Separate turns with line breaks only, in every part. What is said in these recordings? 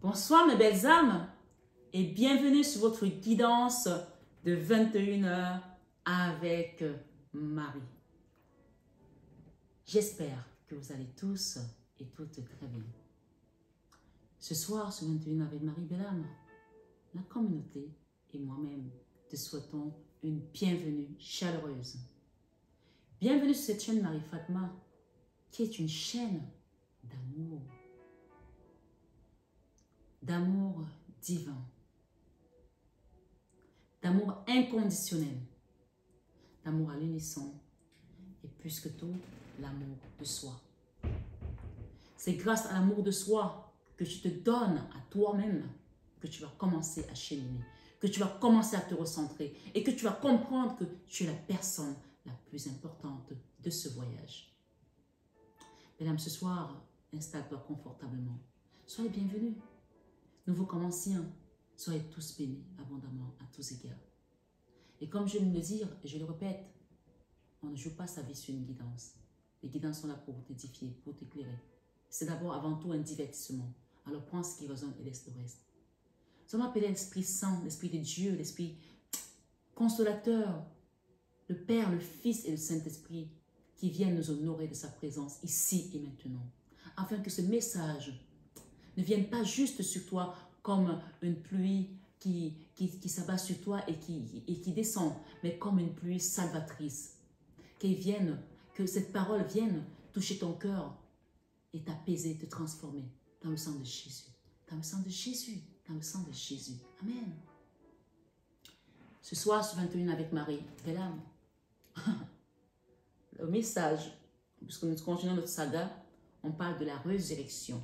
Bonsoir mes belles âmes et bienvenue sur votre guidance de 21h avec Marie. J'espère que vous allez tous et toutes très bien. Ce soir sur 21h avec Marie, belle âme, la communauté et moi-même te souhaitons une bienvenue chaleureuse. Bienvenue sur cette chaîne Marie Fatma qui est une chaîne d'amour. D'amour divin, d'amour inconditionnel, d'amour à l'unisson et plus que tout, l'amour de soi. C'est grâce à l'amour de soi que tu te donnes à toi-même que tu vas commencer à cheminer, que tu vas commencer à te recentrer et que tu vas comprendre que tu es la personne la plus importante de ce voyage. Mesdames, ce soir, installe-toi confortablement. Soyez bienvenus. Nouveau commenciens, soyez tous bénis abondamment à tous égards. Et comme je viens de le dire, et je le répète, on ne joue pas sa vie sur une guidance. Les guidances sont là pour t'édifier, pour t'éclairer. C'est d'abord avant tout un divertissement. Alors prends ce qui résonne et laisse le reste. Nous allons appeler l'Esprit Saint, l'Esprit de Dieu, l'Esprit consolateur, le Père, le Fils et le Saint-Esprit qui viennent nous honorer de sa présence ici et maintenant. Afin que ce message ne vienne pas juste sur toi comme une pluie qui s'abat sur toi et qui descend, mais comme une pluie salvatrice. Que cette parole vienne toucher ton cœur et t'apaiser, te transformer dans le sang de Jésus. Dans le sang de Jésus. Dans le sang de Jésus. Amen. Ce soir, sur 21 avec Marie, belle âme. Le message, puisque nous continuons notre saga, on parle de la résurrection.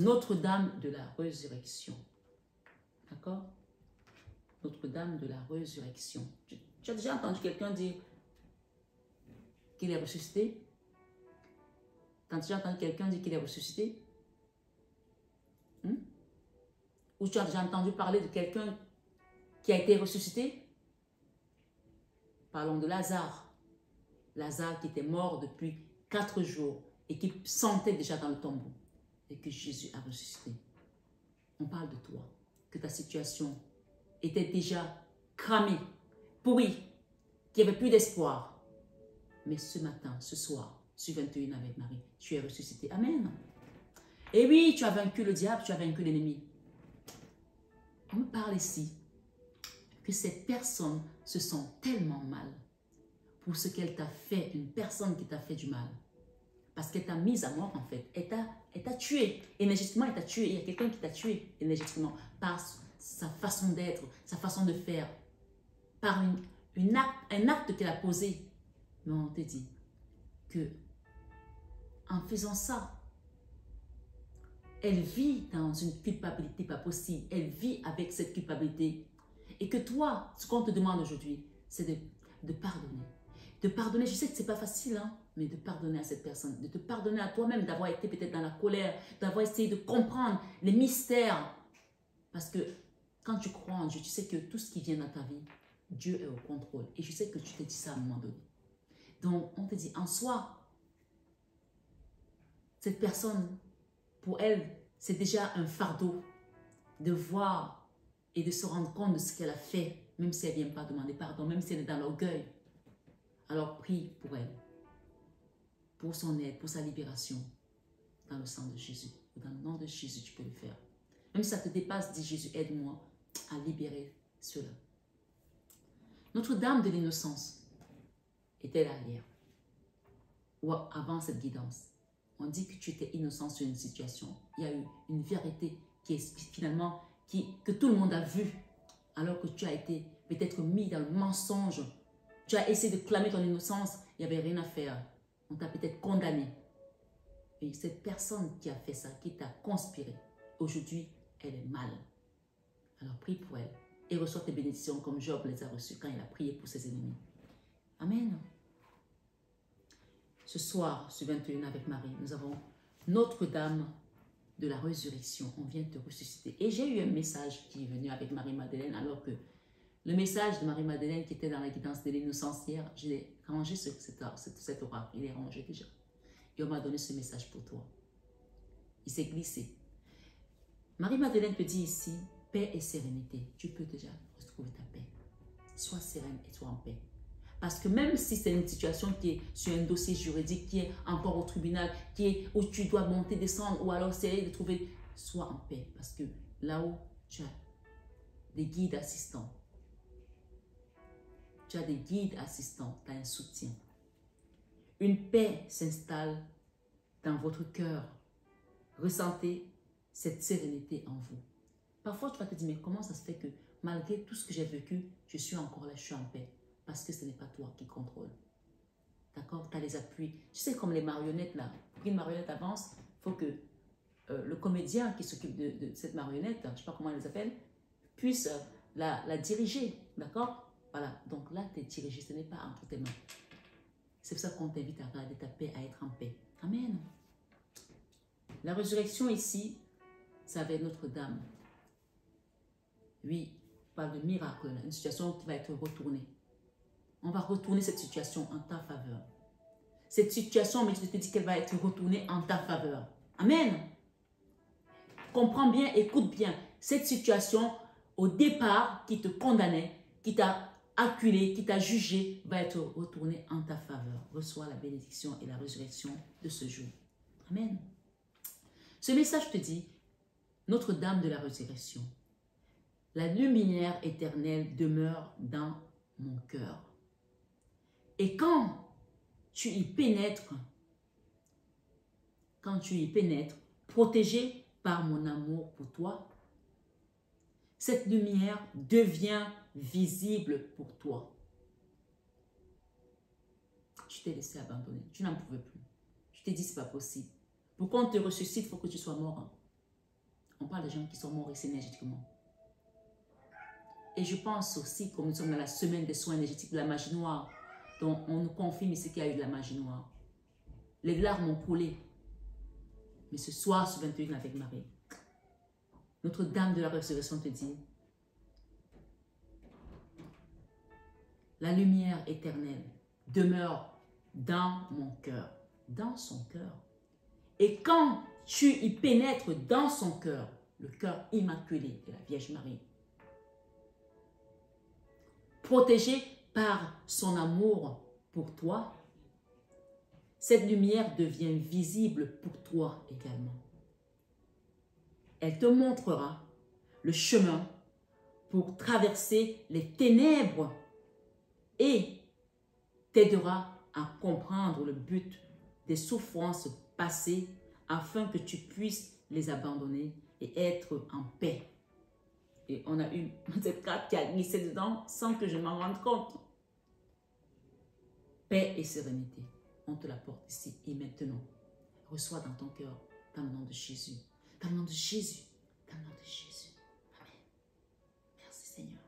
Notre-Dame de la résurrection. D'accord? Notre-Dame de la résurrection. Tu as déjà entendu quelqu'un dire qu'il est ressuscité? Tu as déjà entendu quelqu'un dire qu'il est ressuscité? Ou tu as déjà entendu parler de quelqu'un qui a été ressuscité? Parlons de Lazare. Lazare qui était mort depuis 4 jours et qui sentait déjà dans le tombeau. Et que Jésus a ressuscité. On parle de toi, que ta situation était déjà cramée, pourrie, qu'il n'y avait plus d'espoir. Mais ce matin, ce soir, sur 21 avec Marie, tu es ressuscité. Amen. Et oui, tu as vaincu le diable, tu as vaincu l'ennemi. On me parle ici que cette personne se sent tellement mal pour ce qu'elle t'a fait, une personne qui t'a fait du mal. Parce qu'elle t'a mise à mort en fait. Elle t'a tué. Énergétiquement, elle t'a tué. Il y a quelqu'un qui t'a tué énergétiquement par sa façon d'être, sa façon de faire. Par un acte qu'elle a posé. Mais on te dit que en faisant ça, elle vit dans une culpabilité pas possible. Elle vit avec cette culpabilité. Et que toi, ce qu'on te demande aujourd'hui, c'est de pardonner. De pardonner, je sais que ce n'est pas facile, hein, mais de pardonner à cette personne, de te pardonner à toi-même d'avoir été peut-être dans la colère, d'avoir essayé de comprendre les mystères. Parce que quand tu crois en Dieu, tu sais que tout ce qui vient dans ta vie, Dieu est au contrôle. Et je sais que tu t'es dit ça à un moment donné. Donc, on te dit, en soi, cette personne, pour elle, c'est déjà un fardeau de voir et de se rendre compte de ce qu'elle a fait, même si elle ne vient pas demander pardon, même si elle est dans l'orgueil. Alors prie pour elle, pour son aide, pour sa libération, dans le sang de Jésus. Dans le nom de Jésus, tu peux le faire. Même si ça te dépasse, dis Jésus, aide-moi à libérer cela. Notre-Dame de l'Innocence était là hier, ou avant cette guidance. On dit que tu étais innocent sur une situation. Il y a eu une vérité qui est finalement, que tout le monde a vue, alors que tu as été peut-être mis dans le mensonge. Tu as essayé de clamer ton innocence, il n'y avait rien à faire. On t'a peut-être condamné. Et cette personne qui a fait ça, qui t'a conspiré, aujourd'hui, elle est mal. Alors prie pour elle et reçois tes bénédictions comme Job les a reçues quand il a prié pour ses ennemis. Amen. Ce soir, sur 21 avec Marie, nous avons Notre-Dame de la résurrection. On vient te ressusciter. Et j'ai eu un message qui est venu avec Marie-Madeleine alors que le message de Marie-Madeleine qui était dans la guidance de l'innocence hier, je l'ai rangé sur cet oracle. Il est rangé déjà. Et on m'a donné ce message pour toi. Il s'est glissé. Marie-Madeleine te dit ici, paix et sérénité. Tu peux déjà retrouver ta paix. Sois sereine et sois en paix. Parce que même si c'est une situation qui est sur un dossier juridique, qui est encore au tribunal, où tu dois monter, descendre, ou alors essayer de trouver, sois en paix. Parce que là-haut, tu as des guides assistants. Tu as des guides assistants, tu as un soutien. Une paix s'installe dans votre cœur. Ressentez cette sérénité en vous. Parfois, tu vas te dire, mais comment ça se fait que malgré tout ce que j'ai vécu, je suis encore là, je suis en paix? Parce que ce n'est pas toi qui contrôle. D'accord? Tu as les appuis. Tu sais, comme les marionnettes là. Pour qu'une marionnette avance, il faut que le comédien qui s'occupe de cette marionnette, je ne sais pas comment elle les appelle, puisse la diriger. D'accord? Voilà. Donc là, tu es dirigé. Ce n'est pas entre tes mains. C'est pour ça qu'on t'invite à garder ta paix, à être en paix. Amen. La résurrection ici, c'est avec Notre-Dame. Oui, on parle de miracle, une situation qui va être retournée. On va retourner cette situation en ta faveur. Cette situation, mais je te dis qu'elle va être retournée en ta faveur. Amen. Comprends bien, écoute bien. Cette situation, au départ, qui te condamnait, qui t'a acculé, qui t'a jugé, va être retournée en ta faveur. Reçois la bénédiction et la résurrection de ce jour. Amen. Ce message te dit, Notre-Dame de la résurrection, la lumière éternelle demeure dans mon cœur. Et quand tu y pénètres, protégé par mon amour pour toi, cette lumière devient visible pour toi. Tu t'es laissé abandonner, tu n'en pouvais plus. Tu t'es dit, c'est pas possible. Pour qu'on te ressuscite, il faut que tu sois mort. On parle de gens qui sont morts ici énergétiquement. Et je pense aussi, comme nous sommes dans la semaine des soins énergétiques de la magie noire, dont on nous confirme ici qu'il y a eu de la magie noire. Les larmes ont coulé. Mais ce soir, ce 21 avec Marie, Notre-Dame de la résurrection te dit, la lumière éternelle demeure dans mon cœur, dans son cœur. Et quand tu y pénètres dans son cœur, le cœur immaculé de la Vierge Marie, protégé par son amour pour toi, cette lumière devient visible pour toi également. Elle te montrera le chemin pour traverser les ténèbres et t'aidera à comprendre le but des souffrances passées afin que tu puisses les abandonner et être en paix. Et on a eu cette carte qui a glissé dedans sans que je m'en rende compte. Paix et sérénité. On te l'apporte ici et maintenant. Reçois dans ton cœur, dans le nom de Jésus. Dans le nom de Jésus. Dans le nom de Jésus. Amen. Merci Seigneur.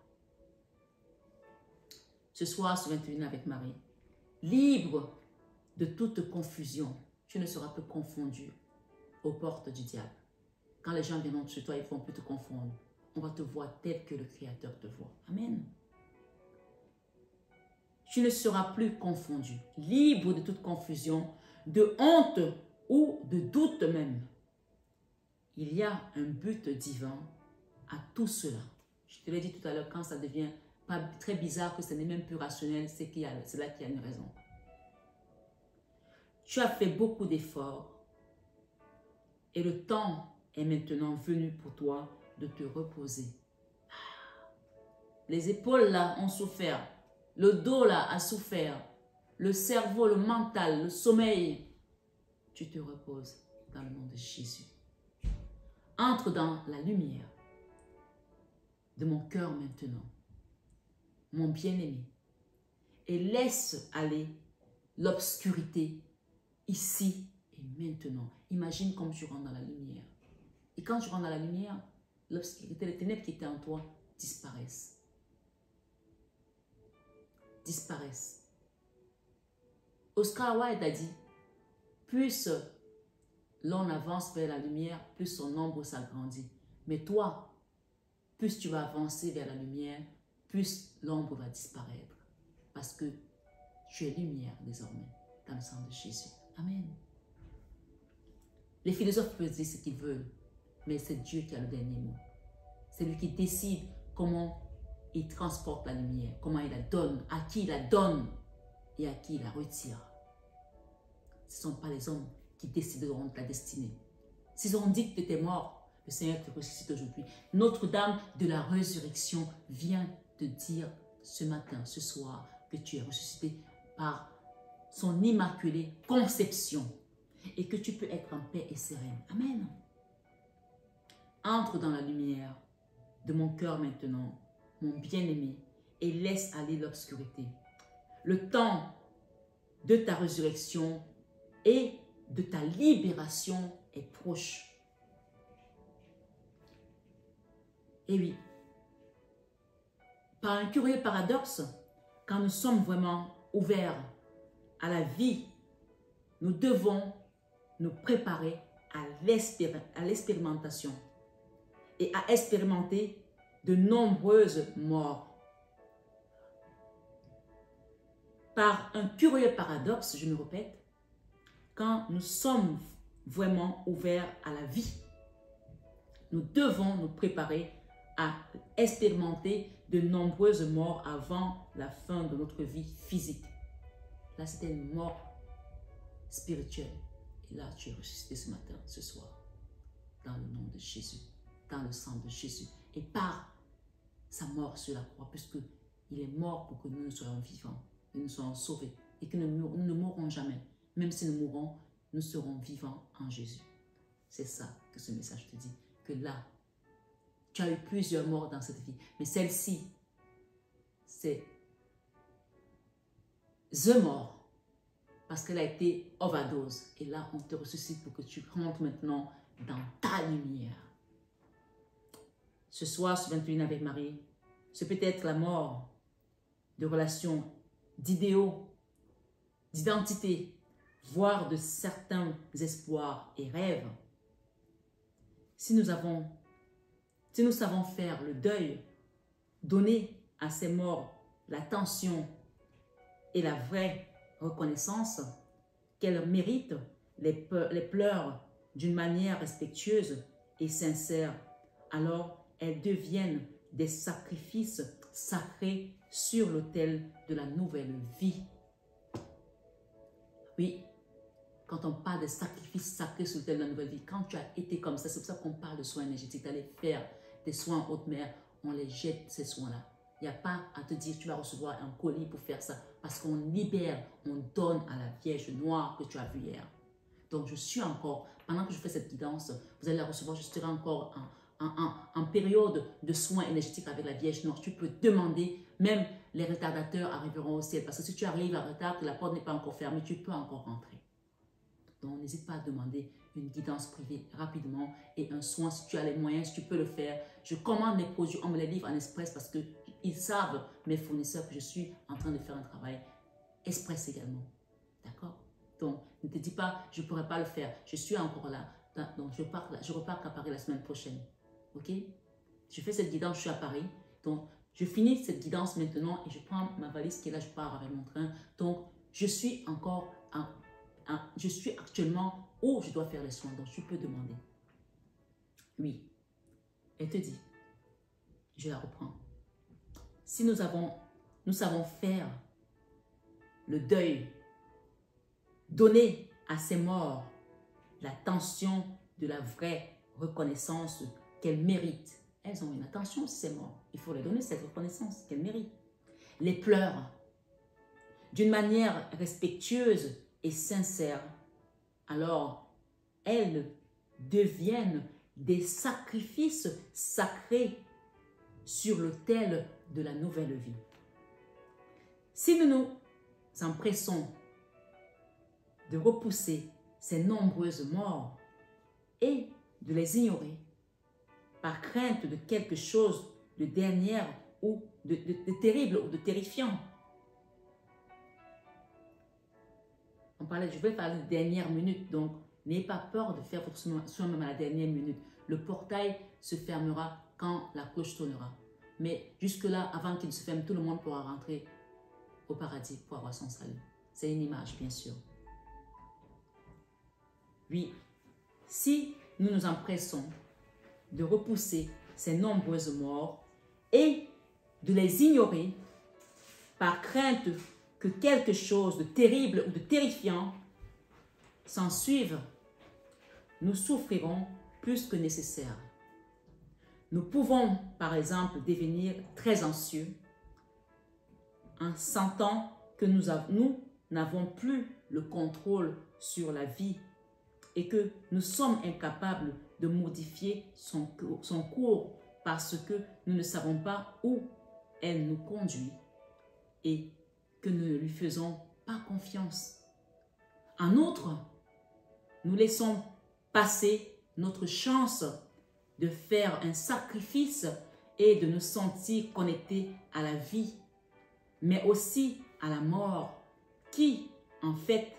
Ce soir, ce 21 avec Marie, libre de toute confusion. Tu ne seras plus confondu aux portes du diable. Quand les gens viendront chez toi, ils ne vont plus te confondre. On va te voir tel que le Créateur te voit. Amen. Tu ne seras plus confondu, libre de toute confusion, de honte ou de doute même. Il y a un but divin à tout cela. Je te l'ai dit tout à l'heure, quand ça devient pas très bizarre, que ce n'est même plus rationnel, c'est là qu'il y a une raison. Tu as fait beaucoup d'efforts et le temps est maintenant venu pour toi de te reposer. Les épaules là ont souffert. Le dos là a souffert. Le cerveau, le mental, le sommeil. Tu te reposes dans le nom de Jésus. Entre dans la lumière de mon cœur maintenant. Mon bien-aimé. Et laisse aller l'obscurité ici et maintenant. Imagine comme tu rentres dans la lumière. Et quand tu rentres dans la lumière, l'obscurité, les ténèbres qui étaient en toi disparaissent. Disparaissent. Oscar Wilde a dit, plus l'on avance vers la lumière, plus son ombre s'agrandit. Mais toi, plus tu vas avancer vers la lumière, plus l'ombre va disparaître. Parce que tu es lumière désormais dans le sang de Jésus. Amen. Les philosophes peuvent dire ce qu'ils veulent. mais c'est Dieu qui a le dernier mot. C'est lui qui décide comment il transporte la lumière, comment il la donne, à qui il la donne et à qui il la retire. Ce ne sont pas les hommes qui décideront de ta destinée. S'ils ont dit que tu étais mort, le Seigneur te ressuscite aujourd'hui. Notre-Dame de la résurrection vient te dire ce matin, ce soir, que tu es ressuscité par son immaculée conception et que tu peux être en paix et sereine. Amen. Entre dans la lumière de mon cœur maintenant, mon bien-aimé, et laisse aller l'obscurité. Le temps de ta résurrection et de ta libération est proche. Et oui, par un curieux paradoxe, quand nous sommes vraiment ouverts à la vie, nous devons nous préparer à l'expérimentation et à expérimenter de nombreuses morts. Par un curieux paradoxe, je me répète, quand nous sommes vraiment ouverts à la vie, nous devons nous préparer à expérimenter de nombreuses morts avant la fin de notre vie physique. Là, c'était une mort spirituelle. Et là, tu es ressuscité ce matin, ce soir, dans le nom de Jésus, dans le sang de Jésus. Et par sa mort sur la croix, puisqu'il est mort pour que nous soyons vivants, et nous soyons sauvés, et que nous ne mourrons jamais. Même si nous mourrons, nous serons vivants en Jésus. C'est ça que ce message te dit. Que là, tu as eu plusieurs morts dans cette vie, mais celle-ci, c'est the mort, parce qu'elle a été overdose. Et là, on te ressuscite pour que tu rentres maintenant dans ta lumière. Ce soir, ce 21 avec Marie, c'est peut-être la mort de relations, d'idéaux, d'identité, voire de certains espoirs et rêves. Si nous savons faire le deuil, donner à ces morts l'attention et la vraie reconnaissance qu'elles méritent, les pleurs d'une manière respectueuse et sincère, alors elles deviennent des sacrifices sacrés sur l'autel de la nouvelle vie. Oui, quand on parle de sacrifices sacrés sur l'autel de la nouvelle vie, quand tu as été comme ça, c'est pour ça qu'on parle de soins énergétiques, d'aller faire des soins en haute mer, on les jette ces soins-là. Il n'y a pas à te dire tu vas recevoir un colis pour faire ça, parce qu'on libère, on donne à la Vierge Noire que tu as vue hier. Donc je suis encore, pendant que je fais cette guidance, vous allez la recevoir, je serai encore en période de soins énergétiques avec la Vierge Noire. Tu peux demander, même les retardateurs arriveront au ciel, parce que si tu arrives en retard, que la porte n'est pas encore fermée, tu peux encore rentrer. Donc n'hésite pas à demander une guidance privée rapidement et un soin si tu as les moyens, si tu peux le faire. Je commande mes produits, on me les livre en express parce qu'ils savent, mes fournisseurs, que je suis en train de faire un travail express également. D'accord? Donc ne te dis pas, je ne pourrais pas le faire, je suis encore là. Donc je repars à Paris la semaine prochaine. Ok? Je fais cette guidance, je suis à Paris. Donc je finis cette guidance maintenant et je prends ma valise qui est là, je pars avec mon train. Donc je suis encore je suis actuellement où je dois faire les soins, donc tu peux demander. Oui, elle te dit, je la reprends. Si nous savons faire le deuil, donner à ces morts l'attention de la vraie reconnaissance qu'elles méritent. Elles ont une attention, ces morts. Il faut leur donner cette reconnaissance qu'elles méritent. Les pleurs, d'une manière respectueuse et sincère, alors elles deviennent des sacrifices sacrés sur l'autel de la nouvelle vie. Si nous nous empressons de repousser ces nombreuses morts et de les ignorer par crainte de quelque chose de dernière ou de terrible ou de terrifiant, je vais parler de dernière minute, donc n'ayez pas peur de faire votre soin même à la dernière minute. Le portail se fermera quand la cloche sonnera. Mais jusque-là, avant qu'il se ferme, tout le monde pourra rentrer au paradis pour avoir son salut. C'est une image, bien sûr. Oui, si nous nous empressons de repousser ces nombreuses morts et de les ignorer par crainte que quelque chose de terrible ou de terrifiant s'en suive, nous souffrirons plus que nécessaire. Nous pouvons, par exemple, devenir très anxieux en sentant que nous n'avons plus le contrôle sur la vie et que nous sommes incapables de modifier son cours parce que nous ne savons pas où elle nous conduit et que nous ne lui faisons pas confiance. En outre, nous laissons passer notre chance de faire un sacrifice et de nous sentir connectés à la vie, mais aussi à la mort, qui en fait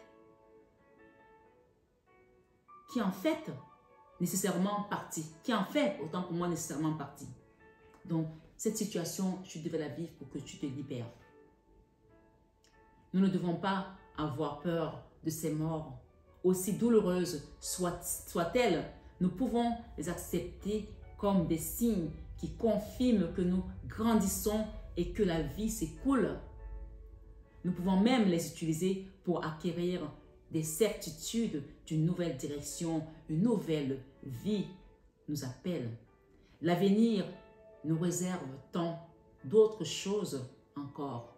nécessairement partie, qui en fait autant pour moi nécessairement partie. Donc, cette situation, tu devais la vivre pour que tu te libères. Nous ne devons pas avoir peur de ces morts. Aussi douloureuses soient-elles, nous pouvons les accepter comme des signes qui confirment que nous grandissons et que la vie s'écoule. Nous pouvons même les utiliser pour acquérir des certitudes d'une nouvelle direction, une nouvelle vie nous appelle. L'avenir nous réserve tant d'autres choses encore.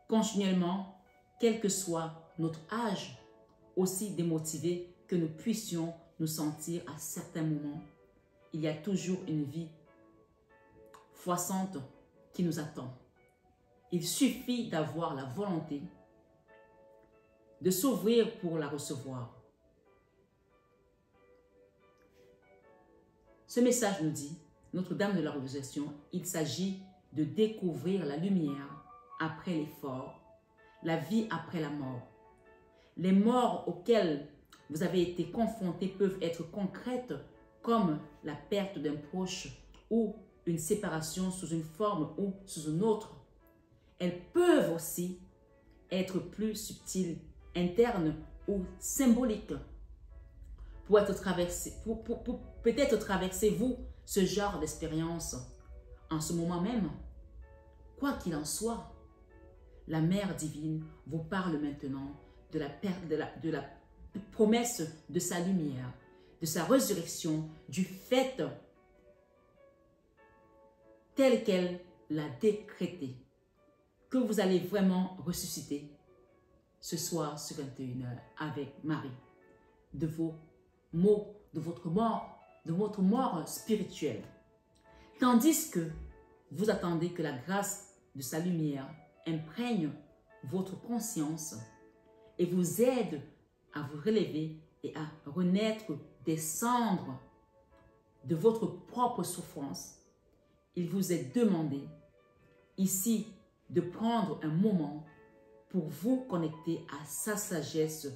Continuellement, quel que soit notre âge, aussi démotivé que nous puissions nous sentir à certains moments, il y a toujours une vie foisante qui nous attend. Il suffit d'avoir la volonté de s'ouvrir pour la recevoir. Ce message nous dit, Notre-Dame de la Résurrection, il s'agit de découvrir la lumière après l'effort, la vie après la mort. Les morts auxquelles vous avez été confrontés peuvent être concrètes comme la perte d'un proche ou une séparation sous une forme ou sous une autre. Elles peuvent aussi être plus subtiles, internes ou symboliques. Peut-être traversez-vous ce genre d'expérience en ce moment même. Quoi qu'il en soit, la Mère divine vous parle maintenant de la promesse de sa lumière, de sa résurrection, du fait tel qu'elle l'a décrété, que vous allez vraiment ressusciter ce soir sur 21h avec Marie, de vos maux, de votre mort spirituelle. Tandis que vous attendez que la grâce de sa lumière imprègne votre conscience et vous aide à vous relever et à renaître des cendres de votre propre souffrance, il vous est demandé ici de prendre un moment pour vous connecter à sa sagesse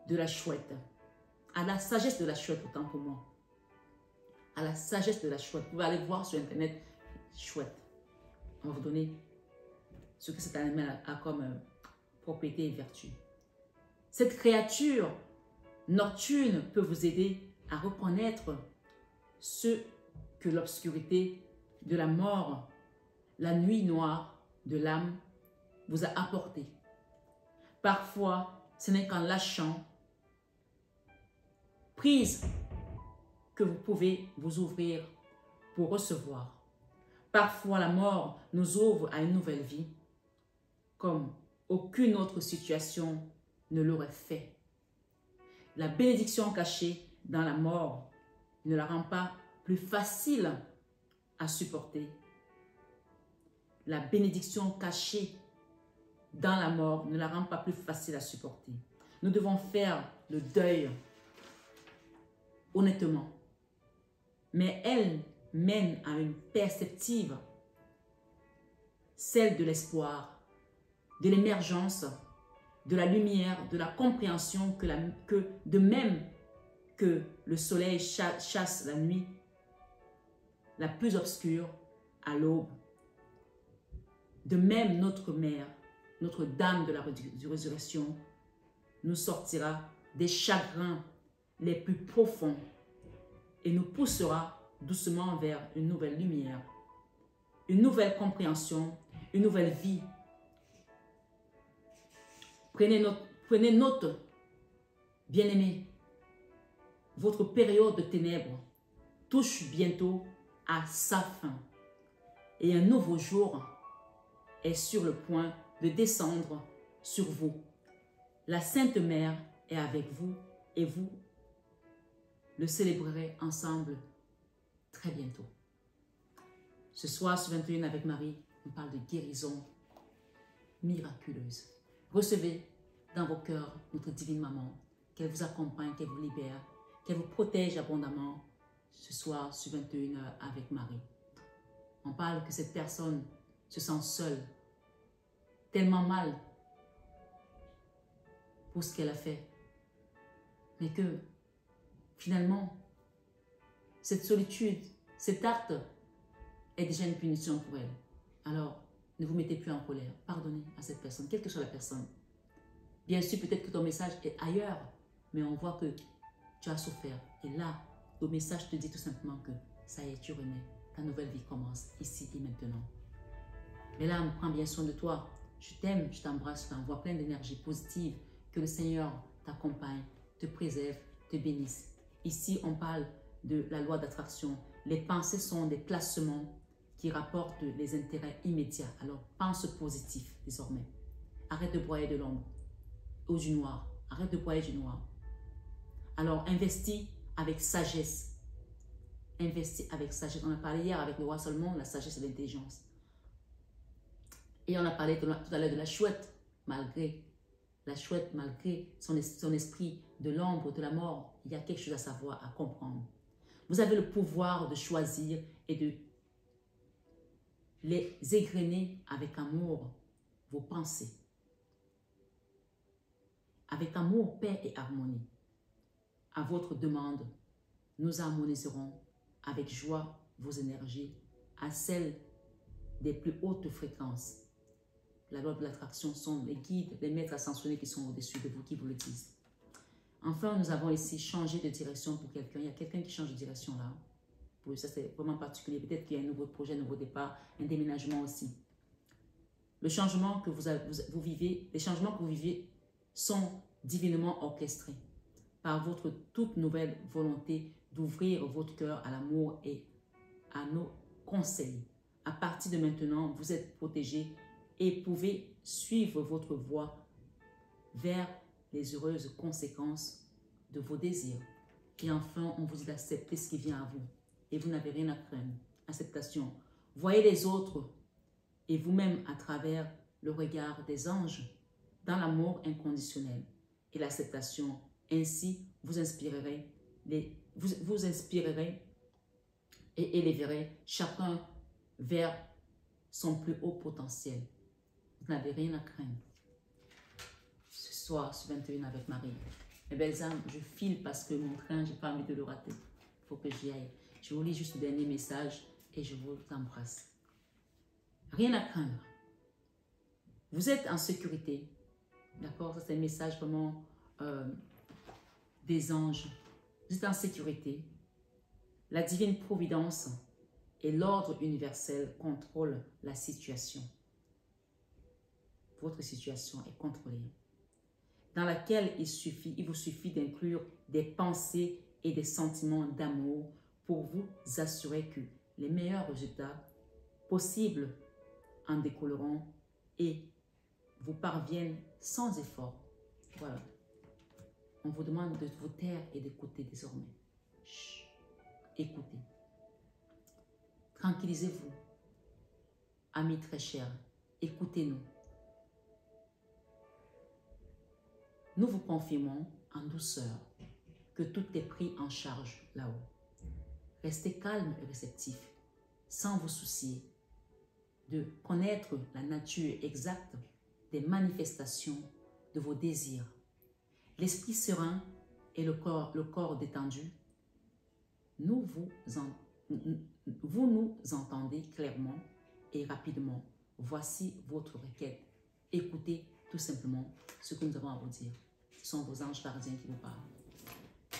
de la chouette, à la sagesse de la chouette autant pour moi, à la sagesse de la chouette. Vous pouvez aller voir sur internet chouette. On va vous donner ce que cet animal a comme propriété et vertu. Cette créature nocturne peut vous aider à reconnaître ce que l'obscurité de la mort, la nuit noire de l'âme vous a apporté. Parfois, ce n'est qu'en lâchant prise que vous pouvez vous ouvrir pour recevoir. Parfois, la mort nous ouvre à une nouvelle vie, comme aucune autre situation ne l'aurait fait. La bénédiction cachée dans la mort ne la rend pas plus facile à supporter. La bénédiction cachée dans la mort ne la rend pas plus facile à supporter. Nous devons faire le deuil honnêtement, mais elle mène à une perspective, celle de l'espoir, de l'émergence, de la lumière, de la compréhension que de même que le soleil chasse la nuit la plus obscure à l'aube, de même notre Mère, notre Dame de la Résurrection, nous sortira des chagrins les plus profonds et nous poussera doucement vers une nouvelle lumière, une nouvelle compréhension, une nouvelle vie. Prenez note, bien-aimés, votre période de ténèbres touche bientôt à sa fin et un nouveau jour est sur le point de descendre sur vous. La Sainte Mère est avec vous et vous le célébrerez ensemble très bientôt. Ce soir, sur 21 avec Marie, on parle de guérison miraculeuse. Recevez dans vos cœurs notre divine maman, qu'elle vous accompagne, qu'elle vous libère, qu'elle vous protège abondamment ce soir sur 21h avec Marie. On parle que cette personne se sent seule, tellement mal pour ce qu'elle a fait, mais que finalement, cette solitude, cet acte est déjà une punition pour elle. Alors, ne vous mettez plus en colère. Pardonnez à cette personne, quelle que soit la personne. Bien sûr, peut-être que ton message est ailleurs, mais on voit que tu as souffert. Et là, le message te dit tout simplement que ça y est, tu renais. Ta nouvelle vie commence ici et maintenant. Mais là, prends bien soin de toi. Je t'aime, je t'embrasse, je t'envoie plein d'énergie positive. Que le Seigneur t'accompagne, te préserve, te bénisse. Ici, on parle de la loi d'attraction. Les pensées sont des placements qui rapportent les intérêts immédiats. Alors, pense positif désormais. Arrête de broyer de l'ombre ou du noir. Arrête de broyer du noir. Alors, investis avec sagesse. Investis avec sagesse. On a parlé hier avec le roi Salomon, la sagesse et l'intelligence. Et on a parlé tout à l'heure de la chouette, malgré son esprit de l'ombre, de la mort, il y a quelque chose à savoir, à comprendre. Vous avez le pouvoir de choisir et de les égrener avec amour, vos pensées. Avec amour, paix et harmonie. À votre demande, nous harmoniserons avec joie vos énergies à celles des plus hautes fréquences. La loi de l'attraction sont les guides, les maîtres ascensionnés qui sont au-dessus de vous, qui vous le disent. Enfin, nous avons ici changé de direction pour quelqu'un. Il y a quelqu'un qui change de direction là. Pour ça, c'est vraiment particulier. Peut-être qu'il y a un nouveau projet, un nouveau départ, un déménagement aussi. Le changement que vous vivez, les changements que vous vivez sont divinement orchestrés par votre toute nouvelle volonté d'ouvrir votre cœur à l'amour et à nos conseils. À partir de maintenant, vous êtes protégés et pouvez suivre votre voie vers les heureuses conséquences de vos désirs. Et enfin, on vous dit d'accepter ce qui vient à vous. Et vous n'avez rien à craindre. Acceptation. Voyez les autres et vous-même à travers le regard des anges dans l'amour inconditionnel et l'acceptation. Ainsi, vous inspirerez et élèverez chacun vers son plus haut potentiel. Vous n'avez rien à craindre. Ce soir, sur 21 avec Marie. Mes belles âmes, je file parce que mon train, je n'ai pas envie de le rater. Il faut que j'y aille. Je vous lis juste le dernier message et je vous embrasse. Rien à craindre. Vous êtes en sécurité. D'accord? Ça, c'est un message vraiment des anges. Vous êtes en sécurité. La divine providence et l'ordre universel contrôlent la situation. Votre situation est contrôlée, dans laquelle il vous suffit d'inclure des pensées et des sentiments d'amour pour vous assurer que les meilleurs résultats possibles en découleront et vous parviennent sans effort. Voilà. On vous demande de vous taire et d'écouter désormais. Chut. Écoutez. Tranquillisez-vous. Amis très chers, écoutez-nous. Nous vous confirmons en douceur que tout est pris en charge là-haut. Restez calme et réceptif, sans vous soucier de connaître la nature exacte des manifestations de vos désirs. L'esprit serein et le corps détendu, vous nous entendez clairement et rapidement. Voici votre requête. Écoutez tout simplement ce que nous avons à vous dire. Ce sont vos anges gardiens qui vous parlent.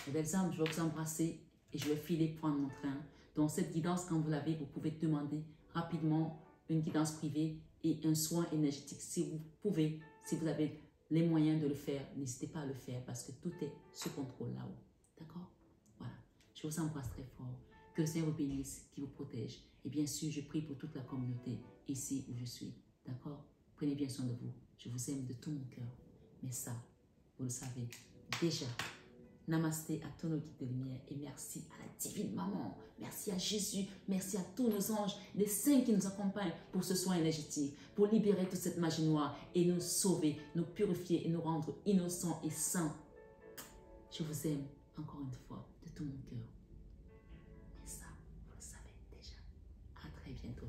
Mes belles âmes, je vais vous embrasser et je vais filer prendre mon train. Donc cette guidance, quand vous l'avez, vous pouvez demander rapidement une guidance privée et un soin énergétique. Si vous pouvez, si vous avez les moyens de le faire, n'hésitez pas à le faire parce que tout est sous contrôle là-haut. D'accord? Voilà. Je vous embrasse très fort. Que le Seigneur vous bénisse, qu'il vous protège. Et bien sûr, je prie pour toute la communauté ici où je suis. D'accord? Prenez bien soin de vous. Je vous aime de tout mon cœur. Mais ça, vous le savez déjà. Namasté à tous nos guides de lumière et merci à la divine maman. Merci à Jésus. Merci à tous nos anges, les saints qui nous accompagnent pour ce soin énergétique, pour libérer toute cette magie noire et nous sauver, nous purifier et nous rendre innocents et saints. Je vous aime encore une fois de tout mon cœur. Et ça, vous le savez déjà. À très bientôt.